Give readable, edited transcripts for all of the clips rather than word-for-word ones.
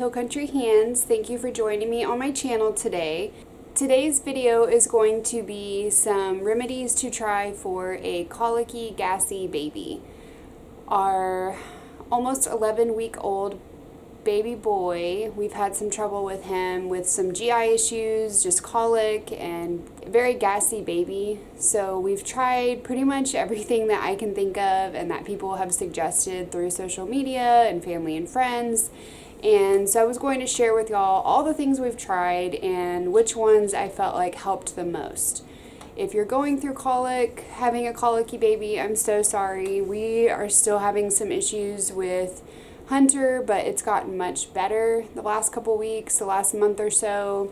Hill Country Hands. Thank you for joining me on my channel today. Today's video is going to be some remedies to try for a colicky, gassy baby. Our almost 11-week-old baby boy, we've had some trouble with him with some GI issues, just colic, and very gassy baby. So we've tried pretty much everything that I can think of and that people have suggested through social media and family and friends. And so I was going to share with y'all all the things we've tried and which ones I felt like helped the most. If you're going through colic, having a colicky baby, I'm so sorry. We are still having some issues with Hunter, but it's gotten much better the last couple weeks, the last month or so.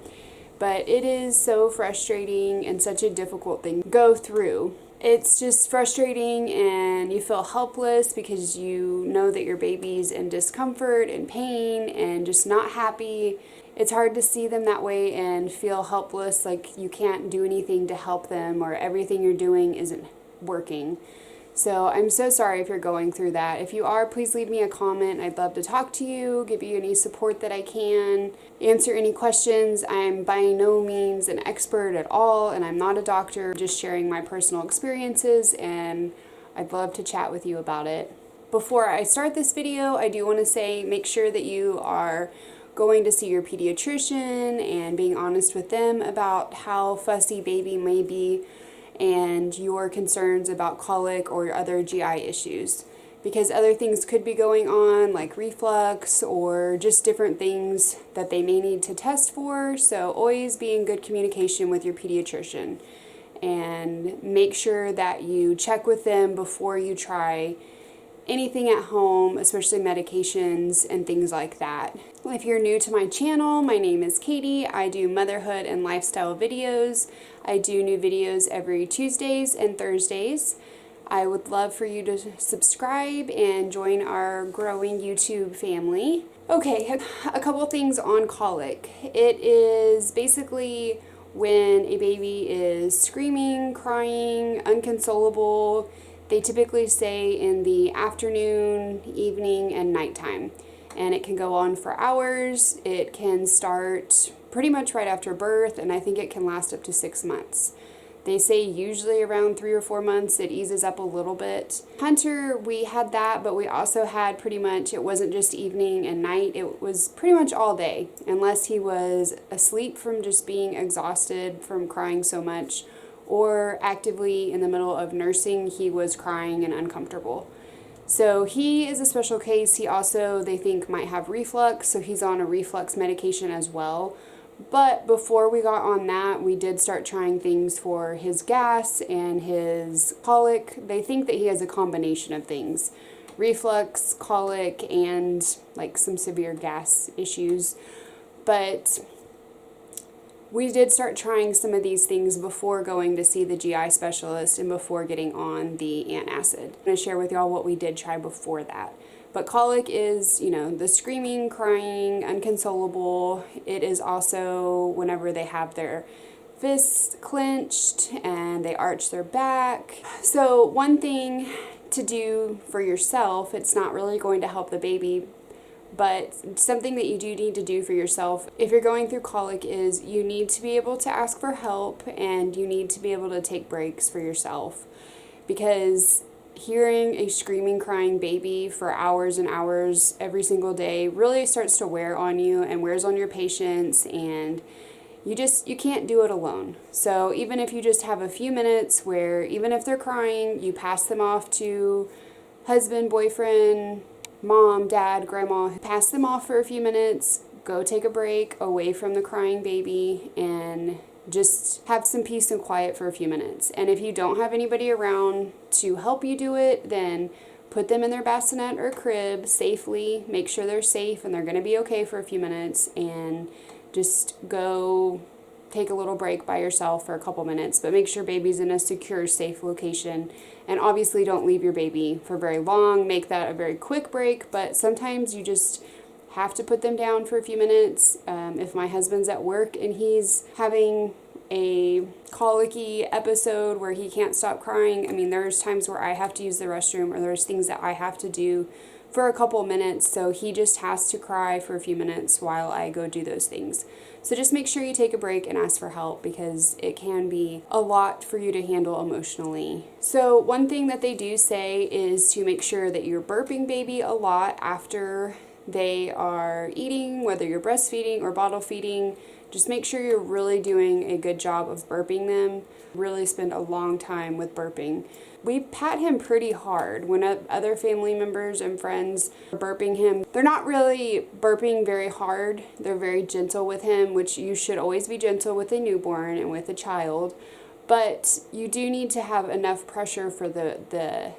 But it is so frustrating and such a difficult thing to go through. It's just frustrating and you feel helpless because you know that your baby's in discomfort and pain and just not happy. It's hard to see them that way and feel helpless, like you can't do anything to help them or everything you're doing isn't working. So I'm so sorry if you're going through that. If you are, please leave me a comment. I'd love to talk to you, give you any support that I can, answer any questions. I'm by no means an expert at all, and I'm not a doctor, just sharing my personal experiences, and I'd love to chat with you about it. Before I start this video, I do want to say make sure that you are going to see your pediatrician and being honest with them about how fussy baby may be and your concerns about colic or other GI issues, because other things could be going on like reflux or just different things that they may need to test for. So always be in good communication with your pediatrician and make sure that you check with them before you try anything at home, especially medications and things like that. If you're new to my channel, my name is Katie. I do motherhood and lifestyle videos. I do new videos every Tuesdays and Thursdays. I would love for you to subscribe and join our growing YouTube family. Okay, a couple things on colic. It is basically when a baby is screaming, crying, unconsolable. They typically say in the afternoon, evening, and nighttime. And it can go on for hours. It can start pretty much right after birth, and I think it can last up to 6 months. They say usually around 3 or 4 months it eases up a little bit. Hunter, we had that, but we also had pretty much, it wasn't just evening and night, it was pretty much all day, unless he was asleep from just being exhausted from crying so much, or actively in the middle of nursing, he was crying and uncomfortable. So he is a special case. He also, they think, might have reflux, so he's on a reflux medication as well. But before we got on that, we did start trying things for his gas and his colic. They think that he has a combination of things: reflux, colic, and like some severe gas issues. But we did start trying some of these things before going to see the GI specialist and before getting on the antacid. I'm going to share with y'all what we did try before that. But colic is, you know, the screaming, crying, unconsolable. It is also whenever they have their fists clenched and they arch their back. So one thing to do for yourself, it's not really going to help the baby, but something that you do need to do for yourself if you're going through colic is you need to be able to ask for help and you need to be able to take breaks for yourself, because hearing a screaming, crying baby for hours and hours every single day really starts to wear on you and wears on your patience, and you can't do it alone. So even if you just have a few minutes where even if they're crying, you pass them off to husband, boyfriend, mom, dad, grandma, pass them off for a few minutes, go take a break away from the crying baby and just have some peace and quiet for a few minutes. And if you don't have anybody around to help you do it, then put them in their bassinet or crib safely, make sure they're safe and they're going to be okay for a few minutes, and just go take a little break by yourself for a couple minutes, but make sure baby's in a secure, safe location. And obviously don't leave your baby for very long. Make that a very quick break, but sometimes you just have to put them down for a few minutes. If my husband's at work and he's having a colicky episode where he can't stop crying, I mean, there's times where I have to use the restroom or there's things that I have to do for a couple minutes, so he just has to cry for a few minutes while I go do those things. So just make sure you take a break and ask for help, because it can be a lot for you to handle emotionally. So one thing that they do say is to make sure that you're burping baby a lot after they are eating, whether you're breastfeeding or bottle feeding. Just make sure you're really doing a good job of burping them. Really spend a long time with burping. We pat him pretty hard when other family members and friends are burping him. They're not really burping very hard. They're very gentle with him, which you should always be gentle with a newborn and with a child. But you do need to have enough pressure for the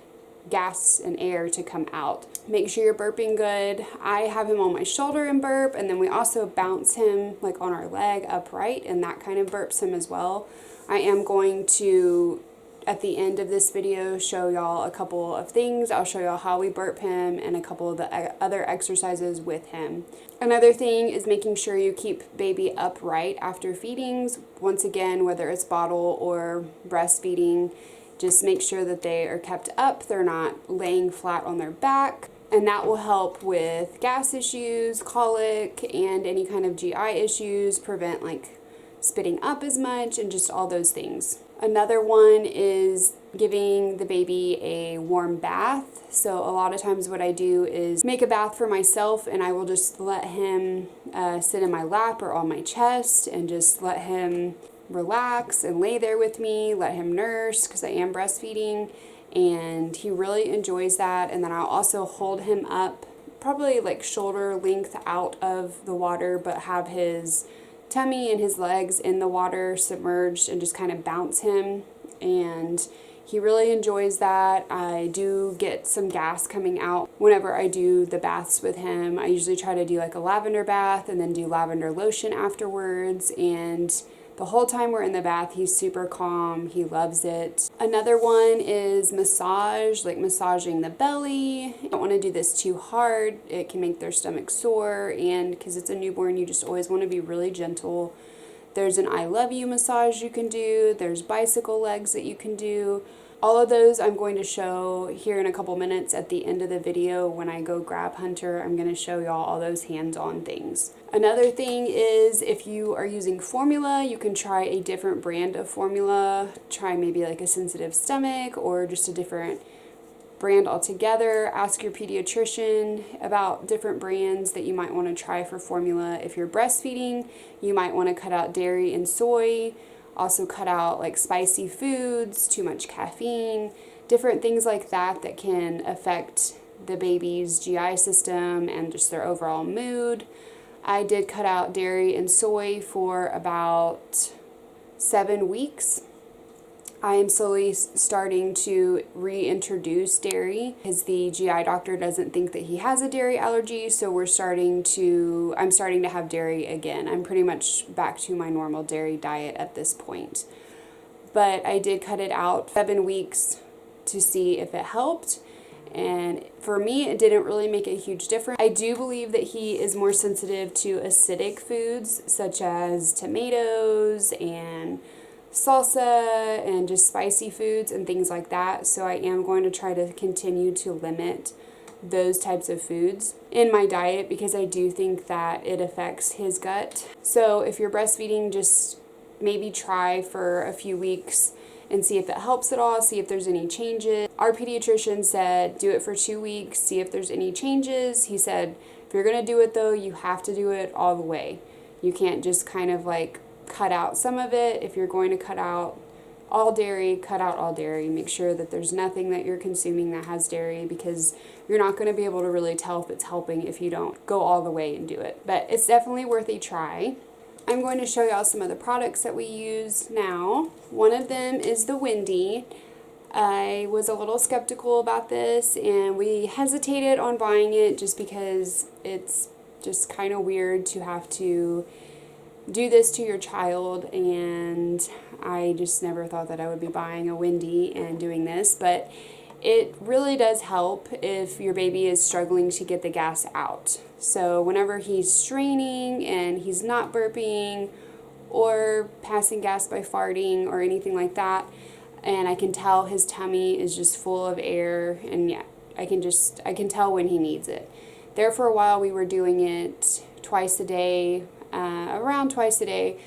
gas and air to come out. Make sure you're burping good. I have him on my shoulder and burp, and then we also bounce him like on our leg upright, and that kind of burps him as well. I am going to, at the end of this video, show y'all a couple of things. I'll show y'all how we burp him and a couple of the other exercises with him. Another thing is making sure you keep baby upright after feedings. Once again, whether it's bottle or breastfeeding, just make sure that they are kept up. They're not laying flat on their back. And that will help with gas issues, colic, and any kind of GI issues, prevent like spitting up as much, and just all those things. Another one is giving the baby a warm bath. So a lot of times what I do is make a bath for myself, and I will just let him sit in my lap or on my chest and just let him relax and lay there with me, let him nurse, because I am breastfeeding, and he really enjoys that. And then I'll also hold him up, probably like shoulder length out of the water, but have his tummy and his legs in the water submerged, and just kind of bounce him, and he really enjoys that. I do get some gas coming out whenever I do the baths with him. I usually try to do like a lavender bath and then do lavender lotion afterwards, and the whole time we're in the bath, he's super calm. He loves it. Another one is massage, like massaging the belly. You don't want to do this too hard. It can make their stomach sore, and because it's a newborn, you just always want to be really gentle. There's an I love you massage you can do. There's bicycle legs that you can do. All of those I'm going to show here in a couple minutes at the end of the video. When I go grab Hunter, I'm going to show y'all all those hands-on things. Another thing is, if you are using formula, you can try a different brand of formula. Try maybe like a sensitive stomach, or just a different brand altogether. Ask your pediatrician about different brands that you might want to try for formula. If you're breastfeeding, you might want to cut out dairy and soy. Also cut out like spicy foods, too much caffeine, different things like that that can affect the baby's GI system and just their overall mood. I did cut out dairy and soy for about 7 weeks. I am slowly starting to reintroduce dairy, because the GI doctor doesn't think that he has a dairy allergy, so I'm starting to have dairy again. I'm pretty much back to my normal dairy diet at this point. But I did cut it out 7 weeks to see if it helped, and for me it didn't really make a huge difference. I do believe that he is more sensitive to acidic foods such as tomatoes and salsa and just spicy foods and things like that, so I am going to try to continue to limit those types of foods in my diet, because I do think that it affects his gut. So if you're breastfeeding, just maybe try for a few weeks and see if it helps at all, see if there's any changes. Our pediatrician said do it for 2 weeks, see if there's any changes. He said if you're going to do it though, you have to do it all the way. You can't just kind of like cut out some of it. If you're going to cut out all dairy, cut out all dairy. Make sure that there's nothing that you're consuming that has dairy, because you're not going to be able to really tell if it's helping if you don't go all the way and do it. But it's definitely worth a try. I'm going to show y'all some of the products that we use now. One of them is the Wendy. I was a little skeptical about this, and we hesitated on buying it just because it's just kind of weird to have to do this to your child, and I just never thought that I would be buying a Wendy and doing this, but it really does help if your baby is struggling to get the gas out. So whenever he's straining and he's not burping or passing gas by farting or anything like that, and I can tell his tummy is just full of air, and yeah, I can tell when he needs it. There for a while we were doing it twice a day, around twice a day,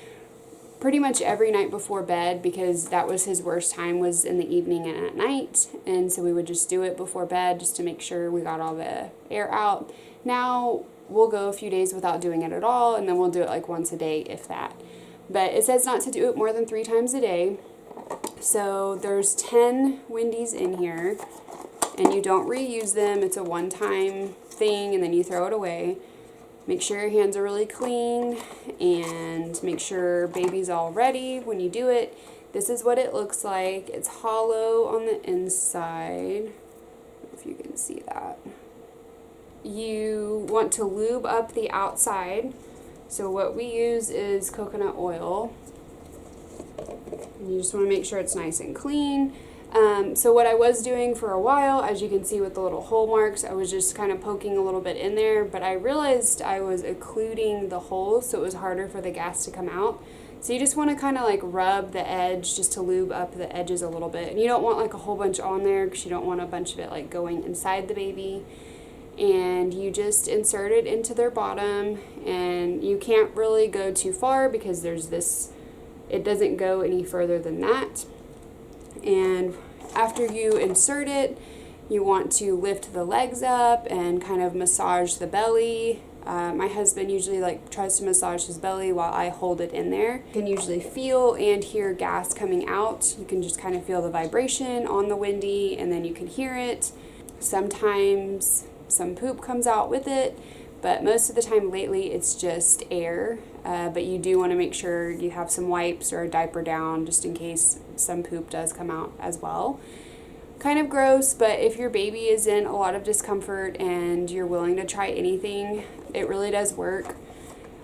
pretty much every night before bed, because that was his worst time, was in the evening and at night. And so we would just do it before bed just to make sure we got all the air out. Now we'll go a few days without doing it at all, and then we'll do it like once a day, if that. But it says not to do it more than 3 times a day. So there's 10 Wendy's in here, and you don't reuse them. It's a one-time thing, and then you throw it away. Make sure your hands are really clean, and make sure baby's all ready when you do it. This is what it looks like. It's hollow on the inside. I don't know if you can see that. You want to lube up the outside. So what we use is coconut oil. And you just want to make sure it's nice and clean. So what I was doing for a while, as you can see with the little hole marks, I was just kind of poking a little bit in there, but I realized I was occluding the holes, so it was harder for the gas to come out. So you just want to kind of like rub the edge just to lube up the edges a little bit. And you don't want like a whole bunch on there, because you don't want a bunch of it like going inside the baby. And you just insert it into their bottom, and you can't really go too far because there's this, it doesn't go any further than that. And after you insert it, you want to lift the legs up and kind of massage the belly. My husband usually like tries to massage his belly while I hold it in there. You can usually feel and hear gas coming out. You can just kind of feel the vibration on the Wendy, and then you can hear it. Sometimes some poop comes out with it, but most of the time lately it's just air. But you do want to make sure you have some wipes or a diaper down just in case some poop does come out as well. Kind of gross, but if your baby is in a lot of discomfort and you're willing to try anything, it really does work.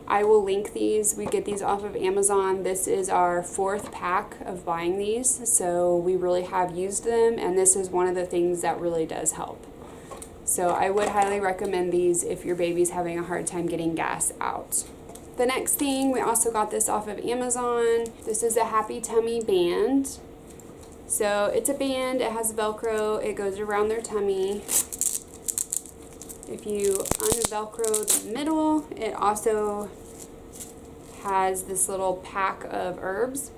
I will link these. We get these off of Amazon. This is our 4th pack of buying these, so we really have used them, and this is one of the things that really does help. So I would highly recommend these if your baby's having a hard time getting gas out. The next thing, we also got this off of Amazon. This is a Happy Tummy band. So it's a band, it has Velcro, it goes around their tummy. If you un-Velcro the middle, it also has this little pack of herbs.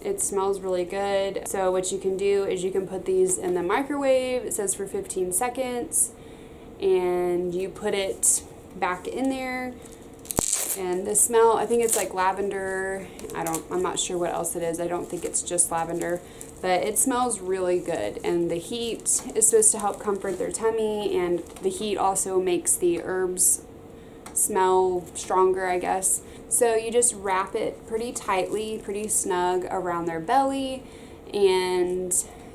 It smells really good. So what you can do is you can put these in the microwave. It says for 15 seconds. And you put it back in there. And the smell, I think it's like lavender. I'm not sure what else it is. I don't think it's just lavender. But it smells really good. And the heat is supposed to help comfort their tummy. And the heat also makes the herbs smell stronger, I guess. So you just wrap it pretty tightly, pretty snug around their belly. And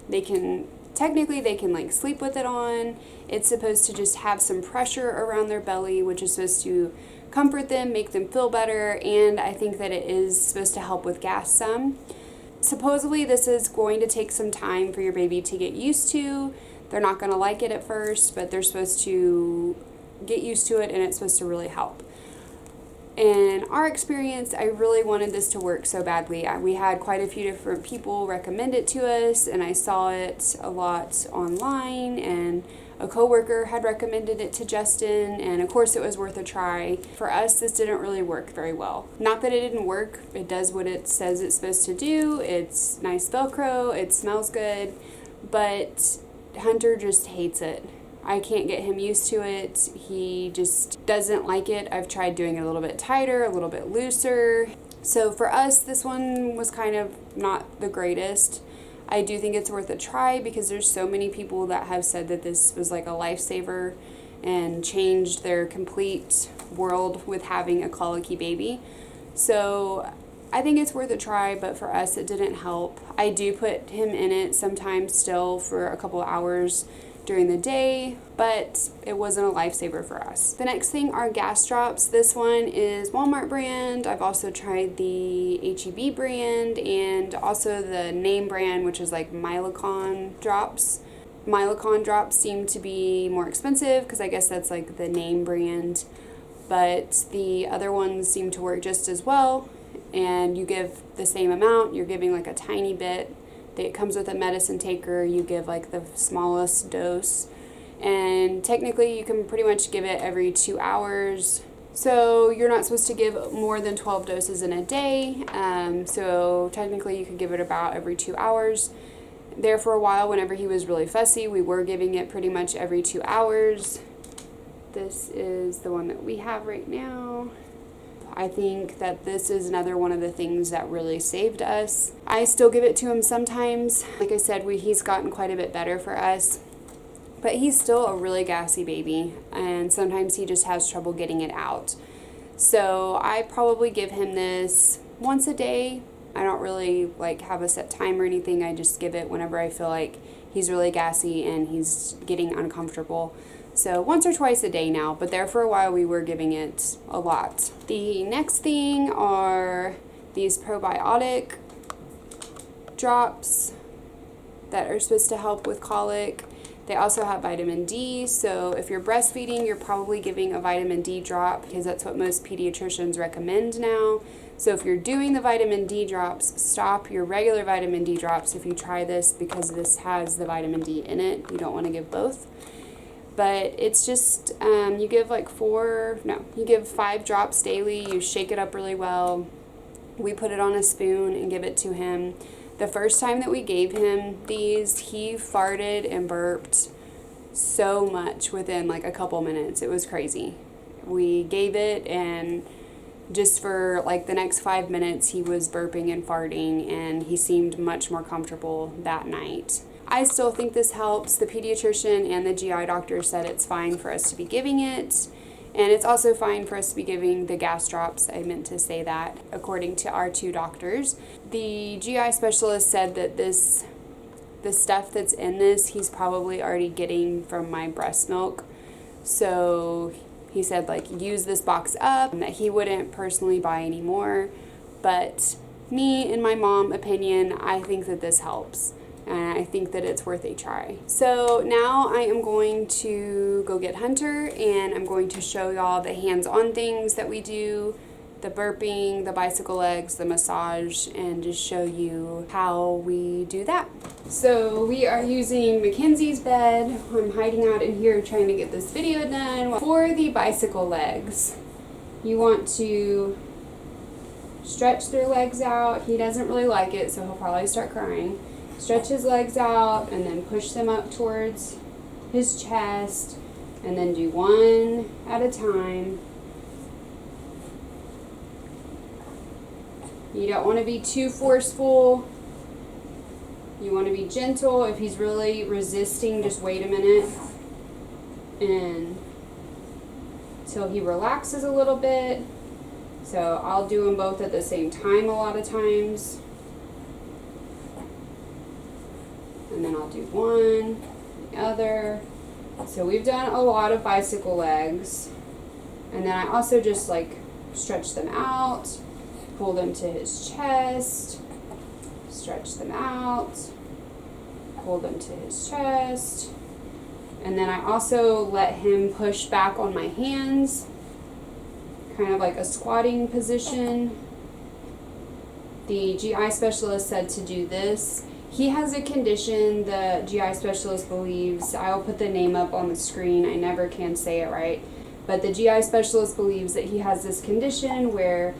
they can like sleep with it on. It's supposed to just have some pressure around their belly, which is supposed to comfort them, make them feel better, and I think that it is supposed to help with gas some. Supposedly this is going to take some time for your baby to get used to. They're not going to like it at first, but they're supposed to get used to it, and it's supposed to really help. In our experience, I really wanted this to work so badly. We had quite a few different people recommend it to us, and I saw it a lot online, and a coworker had recommended it to Justin, and of course it was worth a try. For us, this didn't really work very well. Not that it didn't work, it does what it says it's supposed to do. It's nice Velcro, it smells good, but Hunter just hates it. I can't get him used to it. He just doesn't like it. I've tried doing it a little bit tighter, a little bit looser. So for us, this one was kind of not the greatest. I do think it's worth a try because there's so many people that have said that this was like a lifesaver and changed their complete world with having a colicky baby. So I think it's worth a try, but for us it didn't help. I do put him in it sometimes still for a couple of hours during the day, but it wasn't a lifesaver for us. The next thing are gas drops. This one is Walmart brand. I've also tried the H-E-B brand and also the name brand, which is like Mylicon drops. Mylicon drops seem to be more expensive because I guess that's like the name brand, but the other ones seem to work just as well, and you give the same amount. You're giving like a tiny bit. It comes with a medicine taker. You give like the smallest dose, and technically you can pretty much give it every 2 hours. So you're not supposed to give more than 12 doses in a day, so technically you could give it about every 2 hours. There for a while, whenever he was really fussy, we were giving it pretty much every 2 hours. This is the one that we have right now. I think that this is another one of the things that really saved us. I still give it to him sometimes. Like I said, he's gotten quite a bit better for us, but he's still a really gassy baby, and sometimes he just has trouble getting it out. So I probably give him this once a day. I don't really like have a set time or anything. I just give it whenever I feel like he's really gassy and he's getting uncomfortable. So once or twice a day now, but there for a while we were giving it a lot. The next thing are these probiotic drops that are supposed to help with colic. They also have vitamin D, so if you're breastfeeding, you're probably giving a vitamin D drop because that's what most pediatricians recommend now. So if you're doing the vitamin D drops, stop your regular vitamin D drops if you try this, because this has the vitamin D in it. You don't want to give both. But it's just, you give you give 5 drops daily. You shake it up really well. We put it on a spoon and give it to him. The first time that we gave him these, he farted and burped so much within like a couple minutes. It was crazy. We gave it, and just for like the next 5 minutes, he was burping and farting, and he seemed much more comfortable that night. I still think this helps. The pediatrician and the GI doctor said it's fine for us to be giving it. And it's also fine for us to be giving the gas drops. I meant to say that, according to our 2 doctors. The GI specialist said that the stuff that's in this, he's probably already getting from my breast milk. So he said, like, use this box up, and that he wouldn't personally buy any more. But me, in my mom opinion, I think that this helps. And I think that it's worth a try. So now I am going to go get Hunter, and I'm going to show y'all the hands-on things that we do, the burping, the bicycle legs, the massage, and just show you how we do that. So we are using Mackenzie's bed. I'm hiding out in here trying to get this video done. For the bicycle legs, you want to stretch their legs out. He doesn't really like it, so he'll probably start crying. Stretch his legs out and then push them up towards his chest, and then do one at a time. You don't want to be too forceful. You want to be gentle. If he's really resisting, just wait a minute and until he relaxes a little bit. So I'll do them both at the same time a lot of times. And then I'll do one, the other. So we've done a lot of bicycle legs. And then I also just like stretch them out, pull them to his chest, stretch them out, pull them to his chest. And then I also let him push back on my hands, kind of like a squatting position. The GI specialist said to do this. He has a condition the GI specialist believes, I'll put the name up on the screen, I never can say it right, but the GI specialist believes that he has this condition where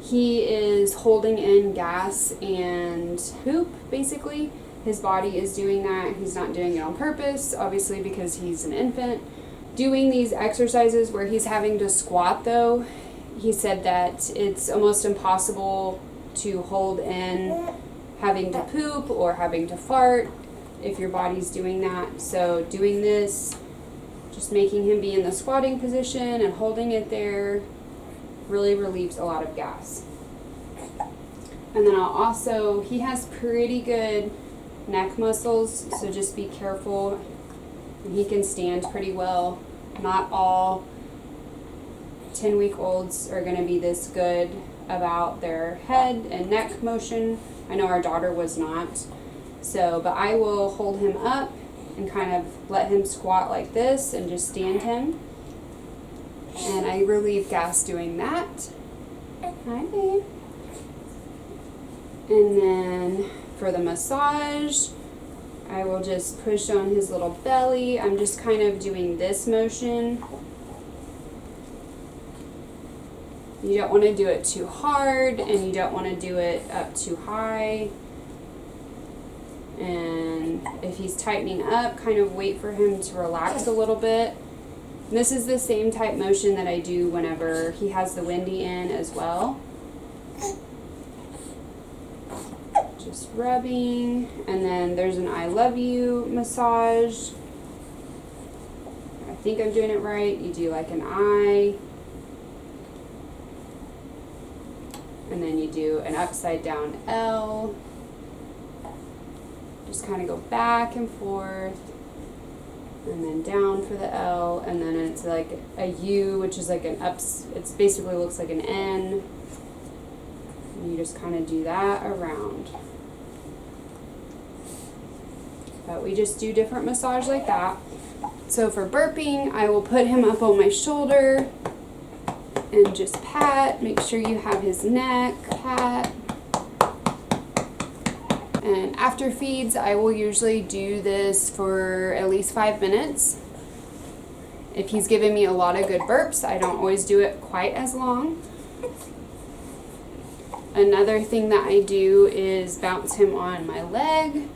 he is holding in gas and poop, basically. His body is doing that. He's not doing it on purpose, obviously, because he's an infant. Doing these exercises where he's having to squat, though, he said that it's almost impossible to hold in having to poop or having to fart if your body's doing that. So doing this, just making him be in the squatting position and holding it there, really relieves a lot of gas. And then I'll also, he has pretty good neck muscles, so just be careful. And he can stand pretty well. Not all 10-week-olds are going to be this good about their head and neck motion. I know our daughter was not. So, but I will hold him up and kind of let him squat like this and just stand him. And I relieve gas doing that. Hi, babe. And then for the massage, I will just push on his little belly. I'm just kind of doing this motion. You don't want to do it too hard, and you don't want to do it up too high. And if he's tightening up, kind of wait for him to relax a little bit. And this is the same type motion that I do whenever he has the Wendy in as well. Just rubbing, and then there's an I love you massage. I think I'm doing it right. You do like an I, and then you do an upside down L. Just kind of go back and forth, and then down for the L, and then it's like a U, which is like an ups. It basically looks like an N. And you just kind of do that around. But we just do different massage like that. So for burping, I will put him up on my shoulder and just pat. Make sure you have his neck, pat. And after feeds, I will usually do this for at least 5 minutes. If he's giving me a lot of good burps, I don't always do it quite as long. Another thing that I do is bounce him on my leg.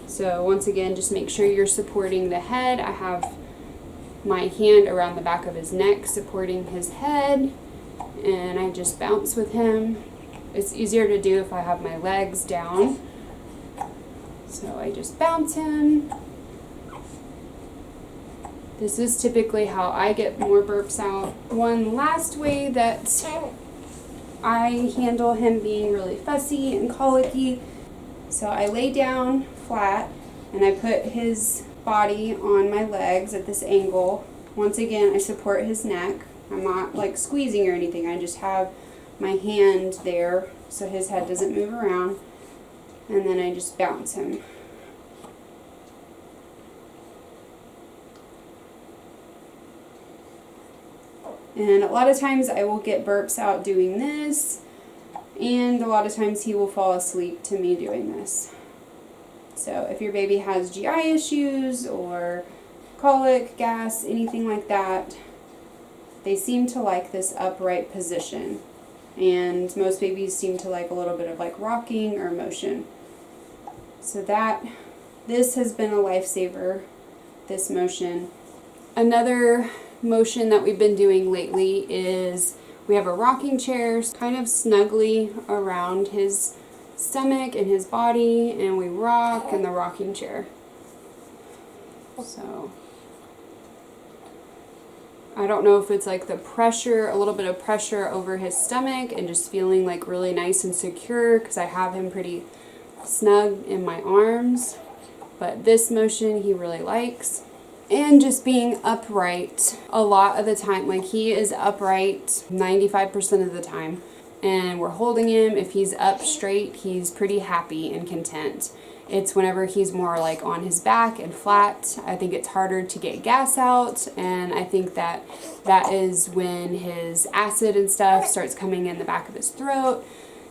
So once again, just make sure you're supporting the head. I have my hand around the back of his neck supporting his head, and I just bounce with him. It's easier to do if I have my legs down. So I just bounce him. This is typically how I get more burps out. One last way that I handle him being really fussy and colicky. So I lay down flat and I put his body on my legs at this angle. Once again, I support his neck. I'm not like squeezing or anything. I just have my hand there so his head doesn't move around. And then I just bounce him. And a lot of times I will get burps out doing this, and a lot of times he will fall asleep to me doing this. So if your baby has GI issues or colic, gas, anything like that, they seem to like this upright position. And most babies seem to like a little bit of like rocking or motion. So this has been a lifesaver, this motion. Another motion that we've been doing lately is we have a rocking chair kind of snugly around his stomach and his body, and we rock in the rocking chair. So I don't know if it's like the pressure, a little bit of pressure over his stomach and just feeling like really nice and secure because I have him pretty snug in my arms, but this motion he really likes. And just being upright a lot of the time. Like he is upright 95% of the time. And we're holding him. If he's up straight, he's pretty happy and content. It's whenever he's more like on his back and flat, I think it's harder to get gas out. And I think that is when his acid and stuff starts coming in the back of his throat.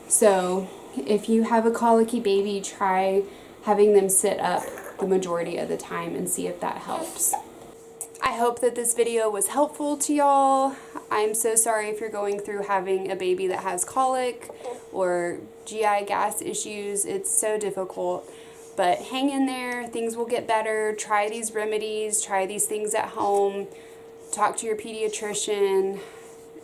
So if you have a colicky baby, try having them sit up the majority of the time and see if that helps. I hope that this video was helpful to y'all. I'm so sorry if you're going through having a baby that has colic or GI gas issues. It's so difficult, but hang in there. Things will get better. Try these remedies, try these things at home. Talk to your pediatrician,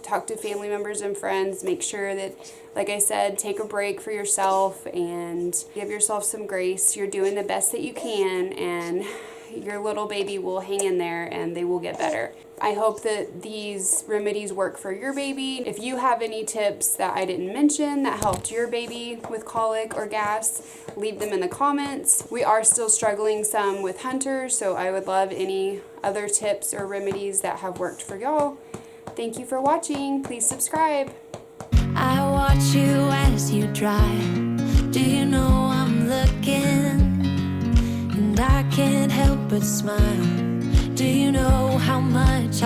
talk to family members and friends. Make sure that, like I said, take a break for yourself and give yourself some grace. You're doing the best that you can, and your little baby will hang in there and they will get better. I hope that these remedies work for your baby. If you have any tips that I didn't mention that helped your baby with colic or gas, leave them in the comments. We are still struggling some with Hunter, so I would love any other tips or remedies that have worked for y'all. Thank you for watching. Please subscribe. I watch you as you drive. Do you know I'm looking? And I can't help but smile. Do you know how much